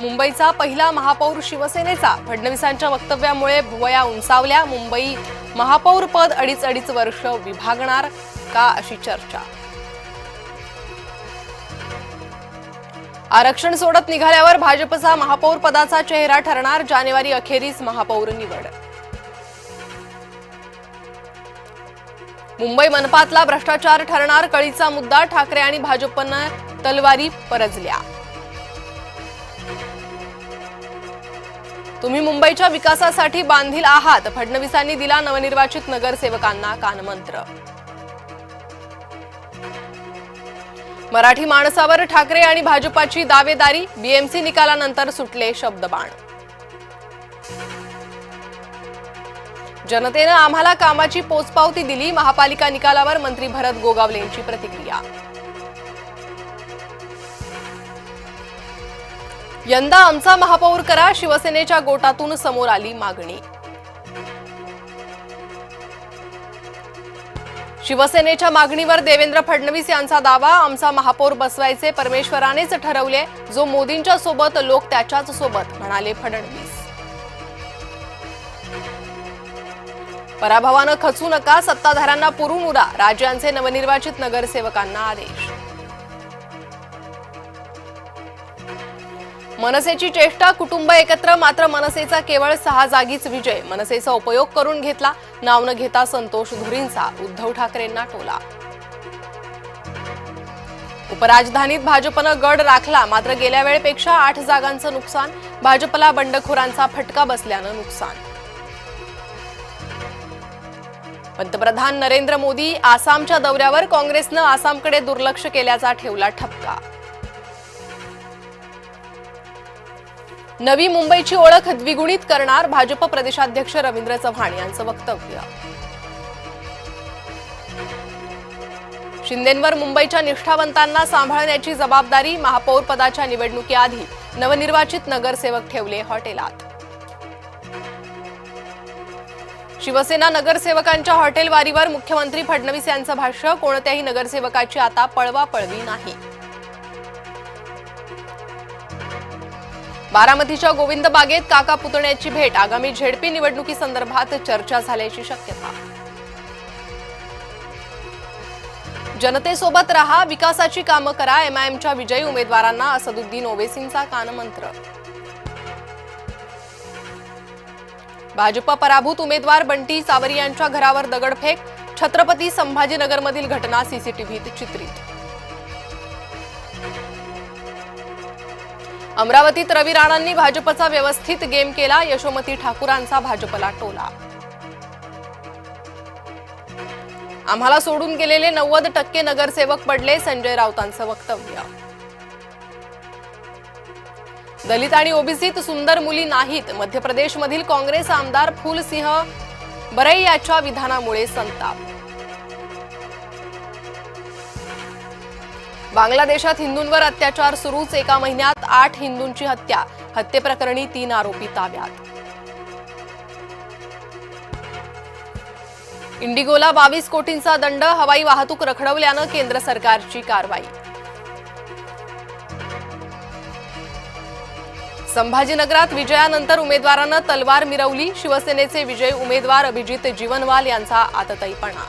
मुंबईचा पहिला महापौर शिवसेनेचा. फडणवीसांच्या वक्तव्यामुळे भुवया उंचावल्या. मुंबई महापौर पद अडीच वर्ष विभागणार का अशी चर्चा. आरक्षण सोडत निघाल्यावर भाजपचा महापौर पदाचा चेहरा ठरणार. जानेवारी अखेरीस महापौर निवड. मुंबई मनपातला भ्रष्टाचार ठरणार कळीचा मुद्दा. ठाकरे आणि भाजपनं तलवारी परजल्या. तुम्ही मुंबईच्या विकासासाठी बांधील आहात. फडणवीसांनी दिला नवनिर्वाचित नगरसेवकांना कानमंत्र. मराठी माणसावर ठाकरे आणि भाजपाची दावेदारी. बीएमसी निकालानंतर सुटले शब्दबाण. जनतेनं आम्हाला कामाची पोचपावती दिली. महापालिका निकालावर मंत्री भरत गोगावलेंची प्रतिक्रिया. यंदा आमचा महापौर करा. शिवसेनेच्या गोटातून समोर आली मागणी. शिवसेनेच्या मागणीवर देवेंद्र फडणवीस यांचा दावा. आमचा महापौर बसवायचे परमेश्वरानेच ठरवले. जो मोदींच्या सोबत लोक त्याच्याच सोबत, म्हणाले फडणवीस. पराभवानं खचू नका. सत्ताधाऱ्यांना पुरून उरा. राज्यांचे नवनिर्वाचित नगरसेवकांना आदेश. मनसेची चेष्टा. कुटुंब एकत्र. मात्र मनसेचा केवळ 6 जागीच विजय. मनसेचा उपयोग करून घेतला. नाव न घेता संतोष धुरींचा उद्धव ठाकरेंना टोला. उपराजधानीत भाजपनं गड राखला. मात्र गेल्या वेळेपेक्षा 8 जागांचं नुकसान. भाजपला बंडखोरांचा फटका बसल्यानं नुकसान. पंतप्रधान नरेंद्र मोदी आसामच्या दौऱ्यावर. काँग्रेसनं आसामकडे दुर्लक्ष केल्याचा ठेवला ठपका. नवी मुंबईची ओळख द्विगुणित करणार. भाजप प्रदेशाध्यक्ष रवींद्र चव्हाण यांचं वक्तव्य. शिंदेंवर मुंबईच्या निष्ठावंतांना सांभाळण्याची जबाबदारी. महापौर पदाच्या निवडणुकीआधी नवनिर्वाचित नगरसेवक ठेवले हॉटेलात. शिवसेना नगरसेवकांच्या हॉटेलवारीवर मुख्यमंत्री फडणवीस यांचं भाष्य. कोणत्याही नगरसेवकाची आता पळवापळवी नाही. बारामतीच्या गोविंद बागेत काका पुतण्याची भेट. आगामी झेडपी निवडणुकीसंदर्भात चर्चा झाल्याची शक्यता. जनतेसोबत रहा. विकासाची कामं करा. एमआयएमच्या विजयी उमेदवारांना असदुद्दीन ओवेसींचा कानमंत्र. भाजप पराभूत उमेदवार बंटी सावरी यांच्या घरावर दगडफेक. छत्रपती संभाजीनगरमधील घटना सीसीटीव्हीत चित्रित. अमरावतीत रवी राणांनी भाजपचा व्यवस्थित गेम केला. यशोमती ठाकूरांचा भाजपला टोला. आम्हाला सोडून गेलेले 90% नगरसेवक पडले. संजय राऊतांचं वक्तव्य. दलित आणि ओबीसीत सुंदर मुली नाहीत. मध्य प्रदेशमधील काँग्रेस आमदार फूलसिंह बरैयाच्या विधानामुळे संताप. बांगलादेशात हिंदूंवर अत्याचार सुरूच. एका महिन्यात 8 हिंदूंची हत्या. हत्येप्रकरणी 3 आरोपी ताब्यात. इंडिगोला 22 कोटींचा दंड. हवाई वाहतूक रखडवल्यानं केंद्र सरकारची कारवाई. संभाजीनगरात विजयानंतर उमेदवारांना तलवार मिरवली. शिवसेनेचे विजयी उमेदवार अभिजित जीवनवाल यांचा आतताईपणा.